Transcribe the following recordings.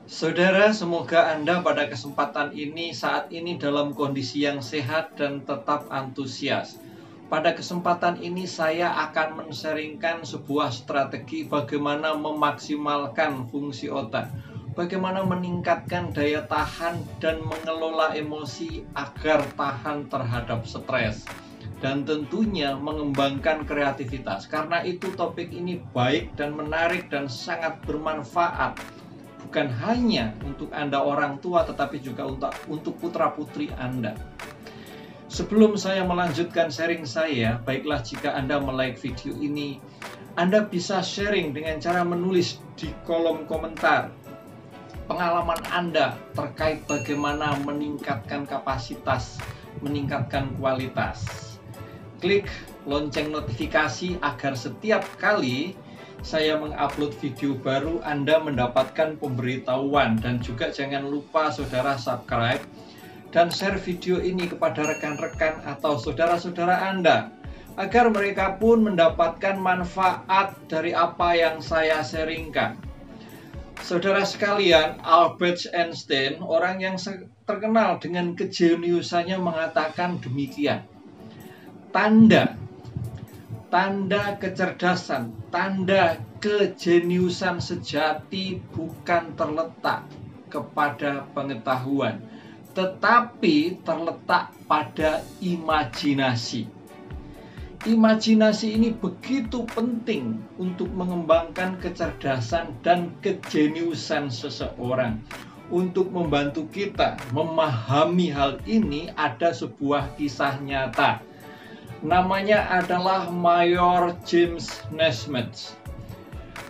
Saudara, semoga Anda pada kesempatan ini saat ini dalam kondisi yang sehat dan tetap antusias. Pada kesempatan ini saya akan men-sharingkan sebuah strategi bagaimana memaksimalkan fungsi otak, bagaimana meningkatkan daya tahan dan mengelola emosi agar tahan terhadap stres, dan tentunya mengembangkan kreativitas. Karena itu topik ini baik dan menarik dan sangat bermanfaat, bukan hanya untuk Anda orang tua, tetapi juga untuk putra-putri Anda. Sebelum saya melanjutkan sharing saya, baiklah jika Anda like video ini, Anda bisa sharing dengan cara menulis di kolom komentar pengalaman Anda terkait bagaimana meningkatkan kapasitas, meningkatkan kualitas. Klik lonceng notifikasi agar setiap kali saya mengupload video baru Anda mendapatkan pemberitahuan. Dan juga jangan lupa saudara subscribe dan share video ini kepada rekan-rekan atau saudara-saudara Anda, agar mereka pun mendapatkan manfaat dari apa yang saya sharingkan. Saudara sekalian, Albert Einstein, orang yang terkenal dengan kejeniusannya, mengatakan demikian: Tanda kecerdasan, tanda kejeniusan sejati bukan terletak kepada pengetahuan, tetapi terletak pada imajinasi. Imajinasi ini begitu penting untuk mengembangkan kecerdasan dan kejeniusan seseorang. Untuk membantu kita memahami hal ini, ada sebuah kisah nyata. Namanya adalah Mayor James Naismith.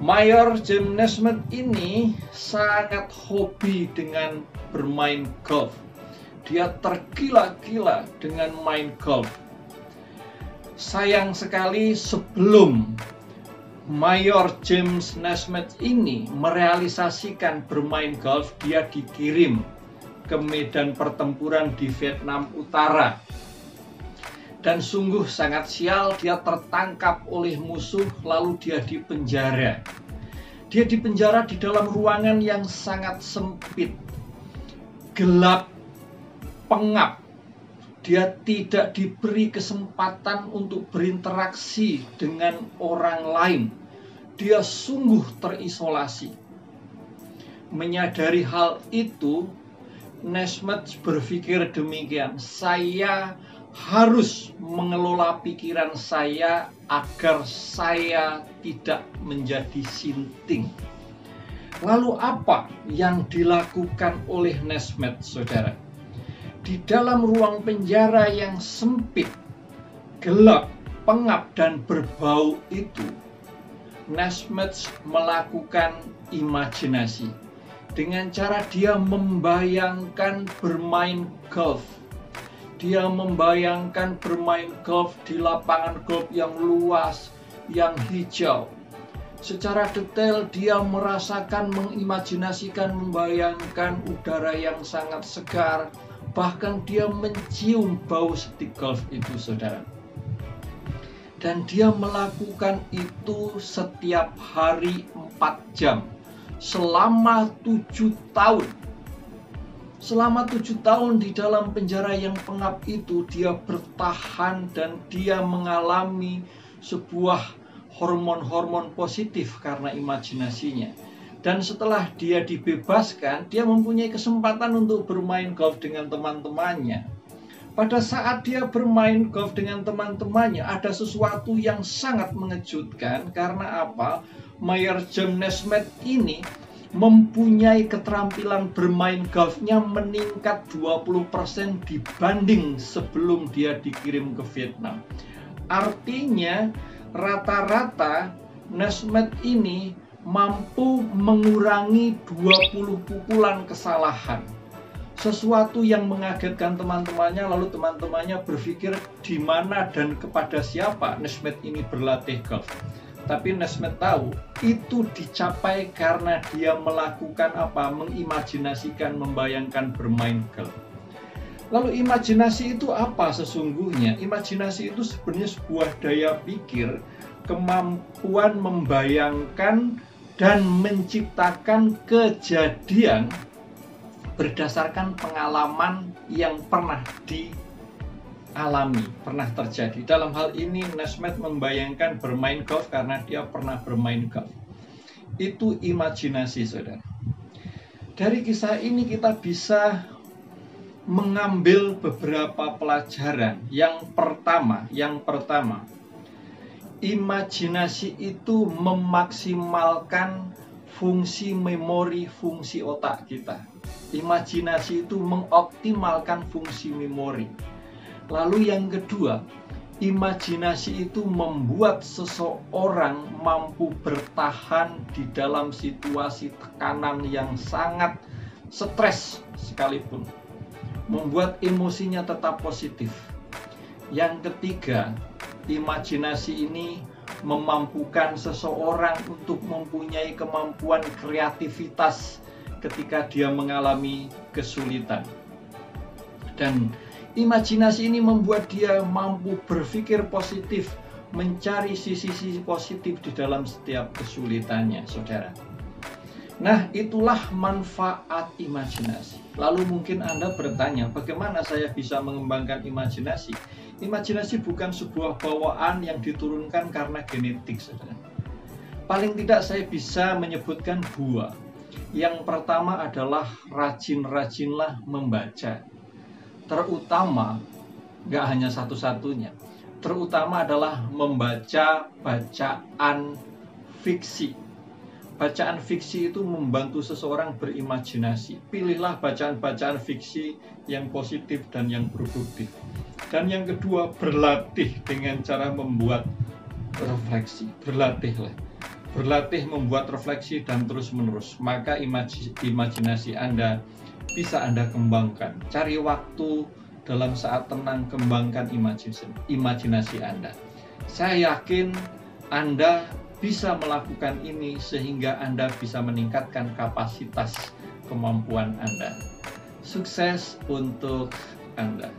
Mayor James Naismith ini sangat hobi dengan bermain golf. Dia tergila-gila dengan main golf. Sayang sekali, sebelum Mayor James Naismith ini merealisasikan bermain golf, dia dikirim ke medan pertempuran di Vietnam Utara. Dan sungguh sangat sial, dia tertangkap oleh musuh lalu dia dipenjara. Dia dipenjara di dalam ruangan yang sangat sempit, gelap, pengap. Dia tidak diberi kesempatan untuk berinteraksi dengan orang lain. Dia sungguh terisolasi. Menyadari hal itu, Naismith berpikir demikian: saya harus mengelola pikiran saya agar saya tidak menjadi sinting. Lalu apa yang dilakukan oleh Naismith, saudara? Di dalam ruang penjara yang sempit, gelap, pengap, dan berbau itu, Naismith melakukan imajinasi dengan cara dia membayangkan bermain golf. Dia membayangkan bermain golf di lapangan golf yang luas, yang hijau. Secara detail dia merasakan, mengimajinasikan, membayangkan udara yang sangat segar. Bahkan dia mencium bau stick golf itu, saudara. Dan dia melakukan itu setiap hari 4 jam. Selama 7 tahun. Selama 7 tahun di dalam penjara yang pengap itu, dia bertahan dan dia mengalami sebuah hormon-hormon positif karena imajinasinya. Dan setelah dia dibebaskan, dia mempunyai kesempatan untuk bermain golf dengan teman-temannya. Pada saat dia bermain golf dengan teman-temannya, ada sesuatu yang sangat mengejutkan. Karena apa? Mayor James Naismith ini mempunyai keterampilan bermain golfnya meningkat 20% dibanding sebelum dia dikirim ke Vietnam. Artinya rata-rata Naismith ini mampu mengurangi 20 pukulan kesalahan. Sesuatu yang mengagetkan teman-temannya, lalu teman-temannya berpikir di mana dan kepada siapa Naismith ini berlatih golf. Tapi Naismith tahu itu dicapai karena dia melakukan apa? Mengimajinasikan, membayangkan bermain golf. Lalu imajinasi itu apa sesungguhnya? Imajinasi itu sebenarnya sebuah daya pikir, kemampuan membayangkan dan menciptakan kejadian berdasarkan pengalaman yang pernah dialami, pernah terjadi. Dalam hal ini Nesmet membayangkan bermain golf karena dia pernah bermain golf. Itu imajinasi, saudara. Dari kisah ini kita bisa mengambil beberapa pelajaran. Yang pertama, imajinasi itu memaksimalkan fungsi memori, fungsi otak kita. Imajinasi itu mengoptimalkan fungsi memori. Lalu yang kedua, imajinasi itu membuat seseorang mampu bertahan di dalam situasi tekanan yang sangat stres sekalipun. Membuat emosinya tetap positif. Yang ketiga, imajinasi ini memampukan seseorang untuk mempunyai kemampuan kreativitas ketika dia mengalami kesulitan. Dan imajinasi ini membuat dia mampu berpikir positif, mencari sisi-sisi positif di dalam setiap kesulitannya, saudara. Nah, itulah manfaat imajinasi. Lalu mungkin Anda bertanya, bagaimana saya bisa mengembangkan imajinasi? Imajinasi bukan sebuah bawaan yang diturunkan karena genetik, saudara. Paling tidak saya bisa menyebutkan dua. Yang pertama adalah rajin-rajinlah membaca. Terutama, nggak hanya satu-satunya, terutama adalah membaca bacaan fiksi. Bacaan fiksi itu membantu seseorang berimajinasi. Pilihlah bacaan-bacaan fiksi yang positif dan yang produktif. Dan yang kedua, berlatih dengan cara membuat refleksi. Berlatih membuat refleksi dan terus-menerus. Maka imajinasi Anda bisa Anda kembangkan. Cari waktu dalam saat tenang, kembangkan imajinasi Anda. Saya yakin Anda bisa melakukan ini sehingga Anda bisa meningkatkan kapasitas kemampuan Anda. Sukses untuk Anda.